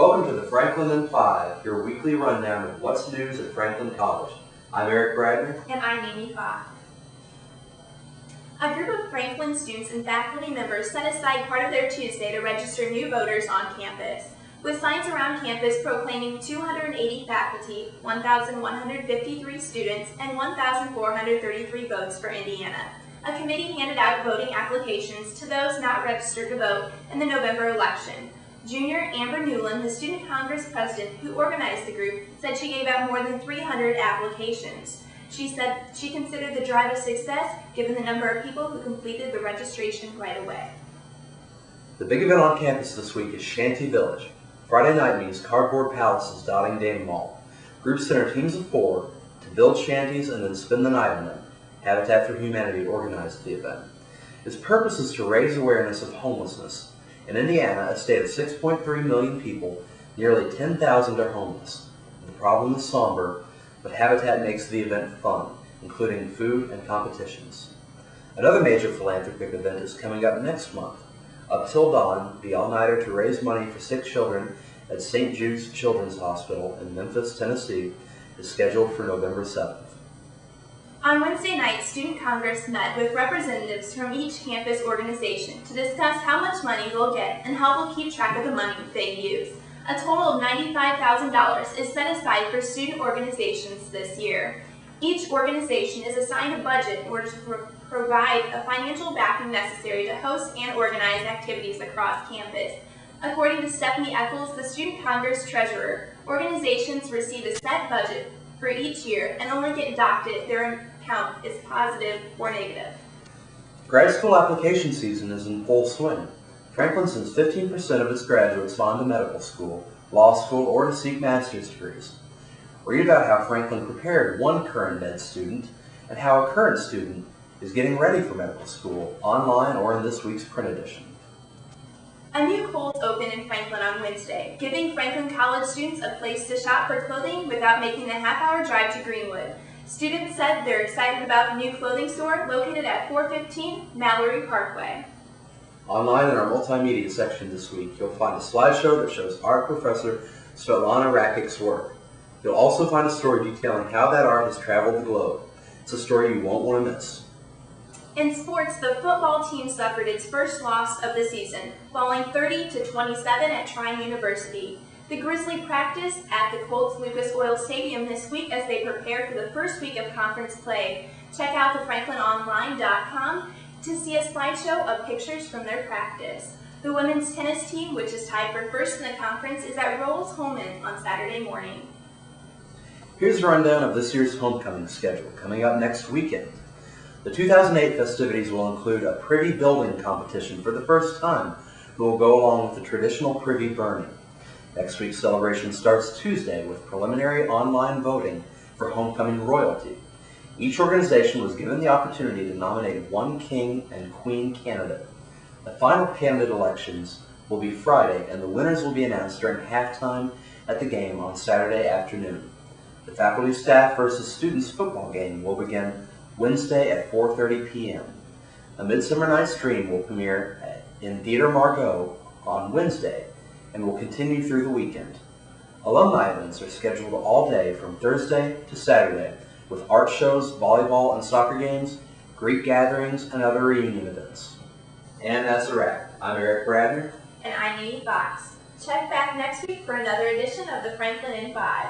Welcome to the Franklin in 5, your weekly rundown of what's news at Franklin College. I'm Eric Bradner. And I'm Amy Fox. A group of Franklin students and faculty members set aside part of their Tuesday to register new voters on campus. With signs around campus proclaiming 280 faculty, 1,153 students, and 1,433 votes for Indiana, a committee handed out voting applications to those not registered to vote in the November election. Junior Amber Newland, the Student Congress president who organized the group, said she gave out more than 300 applications. She said she considered the drive a success given the number of people who completed the registration right away. The big event on campus this week is Shanty Village. Friday night means cardboard palaces dotting Dame Mall. Groups enter teams of 4 to build shanties and then spend the night in them. Habitat for Humanity organized the event. Its purpose is to raise awareness of homelessness. In Indiana, a state of 6.3 million people, nearly 10,000 are homeless. The problem is somber, but Habitat makes the event fun, including food and competitions. Another major philanthropic event is coming up next month. Up Till Dawn, the all-nighter to raise money for sick children at St. Jude's Children's Hospital in Memphis, Tennessee, is scheduled for November 7th. On Wednesday night, Student Congress met with representatives from each campus organization to discuss how much money they'll get and how they'll keep track of the money they use. A total of $95,000 is set aside for student organizations this year. Each organization is assigned a budget in order to provide the financial backing necessary to host and organize activities across campus. According to Stephanie Eccles, the Student Congress treasurer, organizations receive a set budget for each year and only get docked if their account is positive or negative. Grad school application season is in full swing. Franklin sends 15% of its graduates on to medical school, law school, or to seek master's degrees. Read about how Franklin prepared one current med student and how a current student is getting ready for medical school, online or in this week's print edition. A new Kohl's opened in Franklin on Wednesday, giving Franklin College students a place to shop for clothing without making the half-hour drive to Greenwood. Students said they're excited about the new clothing store located at 415 Mallory Parkway. Online in our multimedia section this week, you'll find a slideshow that shows art professor Svetlana Rakic's work. You'll also find a story detailing how that art has traveled the globe. It's a story you won't want to miss. In sports, the football team suffered its first loss of the season, falling 30-27 at Trine University. The Grizzlies practice at the Colts Lucas Oil Stadium this week as they prepare for the first week of conference play. Check out thefranklinonline.com to see a slideshow of pictures from their practice. The women's tennis team, which is tied for first in the conference, is at Rolls-Holman on Saturday morning. Here's a rundown of this year's homecoming schedule coming up next weekend. The 2008 festivities will include a privy building competition for the first time, who will go along with the traditional privy burning. Next week's celebration starts Tuesday with preliminary online voting for homecoming royalty. Each organization was given the opportunity to nominate one king and queen candidate. The final candidate elections will be Friday, and the winners will be announced during halftime at the game on Saturday afternoon. The faculty, staff versus students football game will begin Wednesday at 4:30 p.m. A Midsummer Night's Dream will premiere in Theater Margot on Wednesday and will continue through the weekend. Alumni events are scheduled all day from Thursday to Saturday with art shows, volleyball and soccer games, Greek gatherings, and other reunion events. And that's a wrap. I'm Eric Bradner. And I'm Amy Fox. Check back next week for another edition of the Franklin in 5.